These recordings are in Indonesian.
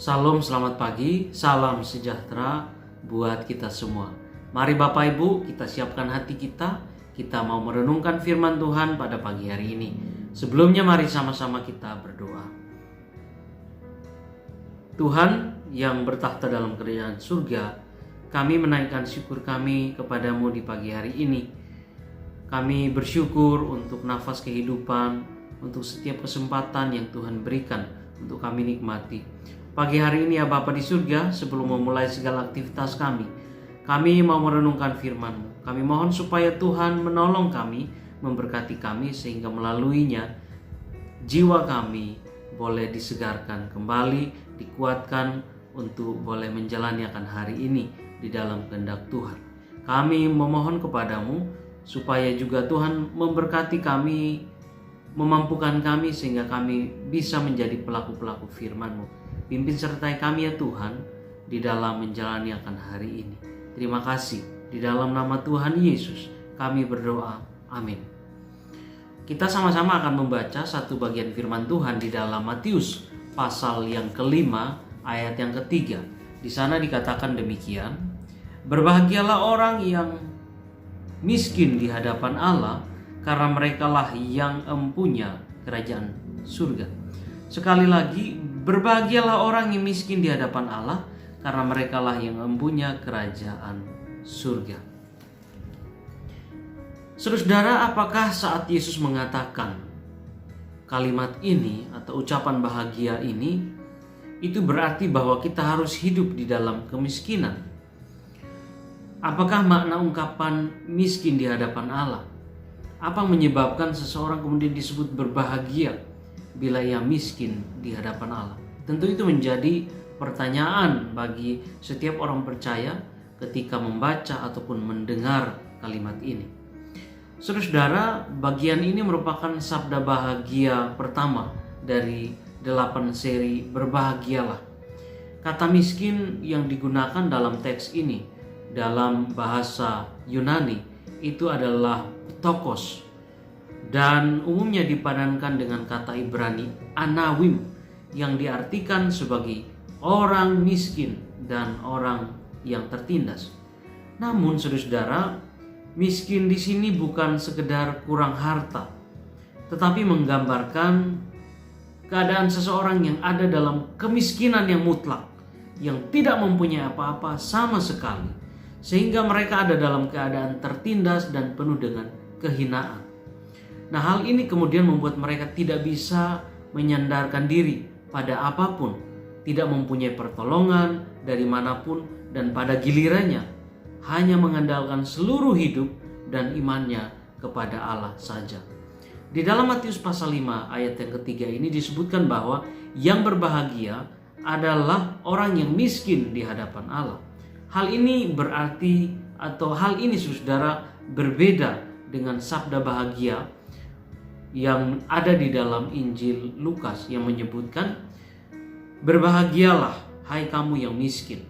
Salam, selamat pagi, salam sejahtera buat kita semua. Mari Bapak Ibu, kita siapkan hati kita mau merenungkan firman Tuhan pada pagi hari ini. Sebelumnya mari sama-sama kita berdoa. Tuhan yang bertahta dalam kerajaan surga, kami menaikkan syukur kami kepadamu di pagi hari ini. Kami bersyukur untuk nafas kehidupan, untuk setiap kesempatan yang Tuhan berikan untuk kami nikmati. Pagi hari ini ya Bapa di surga, sebelum memulai segala aktivitas kami mau merenungkan firman-Mu. Kami mohon supaya Tuhan menolong kami, memberkati kami sehingga melaluinya jiwa kami boleh disegarkan kembali, dikuatkan untuk boleh menjalani akan hari ini di dalam kehendak Tuhan. Kami memohon kepadamu supaya juga Tuhan memberkati kami, memampukan kami sehingga kami bisa menjadi pelaku-pelaku firman-Mu. Pimpin sertai kami ya Tuhan di dalam menjalani akan hari ini. Terima kasih. Di dalam nama Tuhan Yesus kami berdoa. Amin. Kita sama-sama akan membaca satu bagian firman Tuhan di dalam Matius pasal yang kelima ayat yang ketiga. Di sana dikatakan demikian. Berbahagialah orang yang miskin di hadapan Allah, karena merekalah yang empunya kerajaan surga. Sekali lagi, berbahagialah orang yang miskin di hadapan Allah, karena merekalah yang empunya kerajaan surga. Saudara, apakah saat Yesus mengatakan kalimat ini atau ucapan bahagia ini, itu berarti bahwa kita harus hidup di dalam kemiskinan? Apakah makna ungkapan miskin di hadapan Allah? Apa yang menyebabkan seseorang kemudian disebut berbahagia bila ia miskin di hadapan Allah? Tentu itu menjadi pertanyaan bagi setiap orang percaya ketika membaca ataupun mendengar kalimat ini. Saudara, bagian ini merupakan sabda bahagia pertama dari 8 seri berbahagialah. Kata miskin yang digunakan dalam teks ini dalam bahasa Yunani itu adalah ptokos, dan umumnya dipadankan dengan kata Ibrani anawim yang diartikan sebagai orang miskin dan orang yang tertindas. Namun saudara, miskin di sini bukan sekedar kurang harta, tetapi menggambarkan keadaan seseorang yang ada dalam kemiskinan yang mutlak, yang tidak mempunyai apa-apa sama sekali, sehingga mereka ada dalam keadaan tertindas dan penuh dengan kehinaan. Nah, hal ini kemudian membuat mereka tidak bisa menyandarkan diri pada apapun, tidak mempunyai pertolongan dari manapun, dan pada gilirannya hanya mengandalkan seluruh hidup dan imannya kepada Allah saja. Di dalam Matius pasal 5 ayat yang ketiga ini disebutkan bahwa yang berbahagia adalah orang yang miskin di hadapan Allah. Hal ini berarti atau hal ini saudara berbeda dengan sabda bahagia yang ada di dalam Injil Lukas yang menyebutkan berbahagialah hai kamu yang miskin.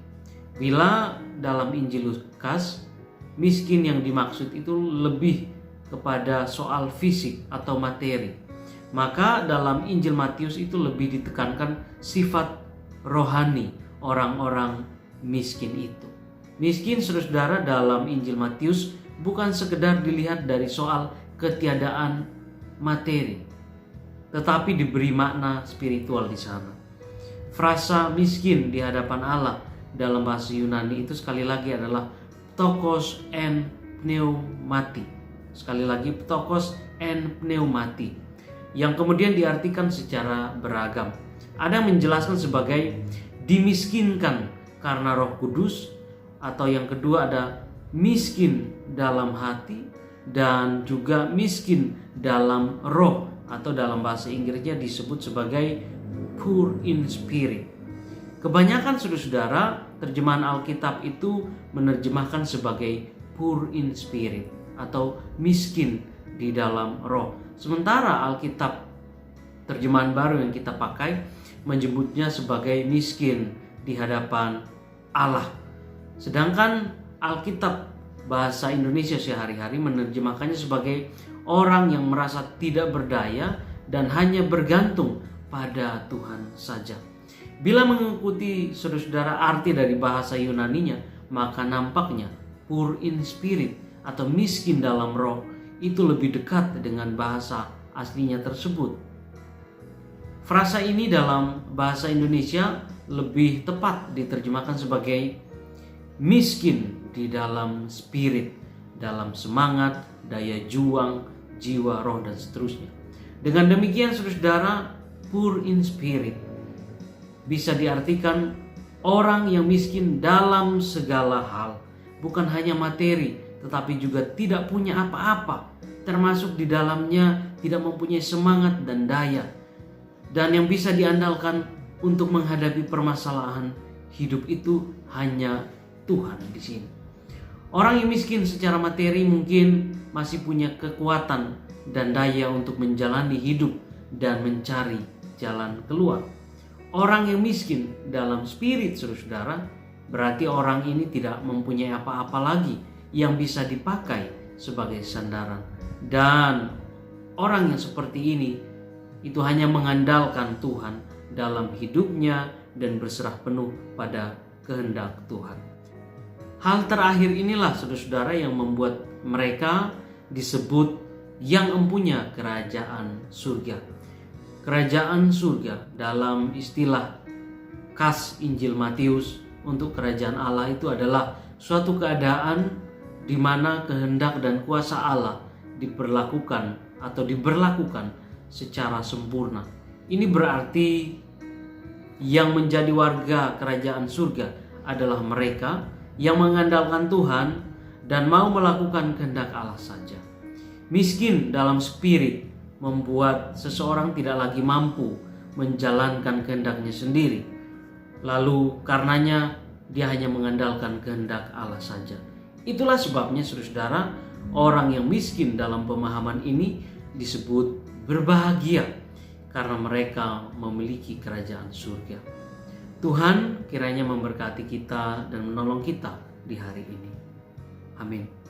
Bila dalam Injil Lukas miskin yang dimaksud itu lebih kepada soal fisik atau materi, maka dalam Injil Matius itu lebih ditekankan sifat rohani orang-orang miskin itu. Miskin saudara dalam Injil Matius bukan sekedar dilihat dari soal ketiadaan materi, tetapi diberi makna spiritual di sana. Frasa miskin di hadapan Allah dalam bahasa Yunani itu sekali lagi adalah ptokos en pneumati. Sekali lagi ptokos en pneumati, yang kemudian diartikan secara beragam. Ada yang menjelaskan sebagai dimiskinkan karena Roh Kudus, atau yang kedua ada miskin dalam hati, dan juga miskin dalam roh, atau dalam bahasa Inggrisnya disebut sebagai poor in spirit. Kebanyakan saudara, terjemahan Alkitab itu menerjemahkan sebagai poor in spirit atau miskin di dalam roh. Sementara Alkitab terjemahan baru yang kita pakai menyebutnya sebagai miskin di hadapan Allah. Sedangkan Alkitab bahasa Indonesia sehari-hari menerjemahkannya sebagai orang yang merasa tidak berdaya dan hanya bergantung pada Tuhan saja. Bila mengikuti saudara-saudara arti dari bahasa Yunaninya, maka nampaknya poor in spirit atau miskin dalam roh itu lebih dekat dengan bahasa aslinya tersebut. Frasa ini dalam bahasa Indonesia lebih tepat diterjemahkan sebagai miskin di dalam spirit, dalam semangat, daya juang, jiwa, roh, dan seterusnya. Dengan demikian saudara-saudara, poor in spirit bisa diartikan orang yang miskin dalam segala hal, bukan hanya materi, tetapi juga tidak punya apa-apa, termasuk di dalamnya tidak mempunyai semangat dan daya, dan yang bisa diandalkan untuk menghadapi permasalahan hidup itu hanya Tuhan di sini. Orang yang miskin secara materi mungkin masih punya kekuatan dan daya untuk menjalani hidup dan mencari jalan keluar. Orang yang miskin dalam spirit, saudara-saudara, berarti orang ini tidak mempunyai apa-apa lagi yang bisa dipakai sebagai sandaran. Dan orang yang seperti ini itu hanya mengandalkan Tuhan dalam hidupnya dan berserah penuh pada kehendak Tuhan. Hal terakhir inilah saudara-saudara yang membuat mereka disebut yang empunya kerajaan surga. Kerajaan surga dalam istilah khas Injil Matius untuk kerajaan Allah itu adalah suatu keadaan di mana kehendak dan kuasa Allah diberlakukan secara sempurna. Ini berarti yang menjadi warga kerajaan surga adalah mereka yang mengandalkan Tuhan dan mau melakukan kehendak Allah saja. Miskin dalam spirit membuat seseorang tidak lagi mampu menjalankan kehendaknya sendiri. Lalu karenanya dia hanya mengandalkan kehendak Allah saja. Itulah sebabnya saudara-saudara, orang yang miskin dalam pemahaman ini disebut berbahagia karena mereka memiliki kerajaan surga. Tuhan kiranya memberkati kita dan menolong kita di hari ini. Amin.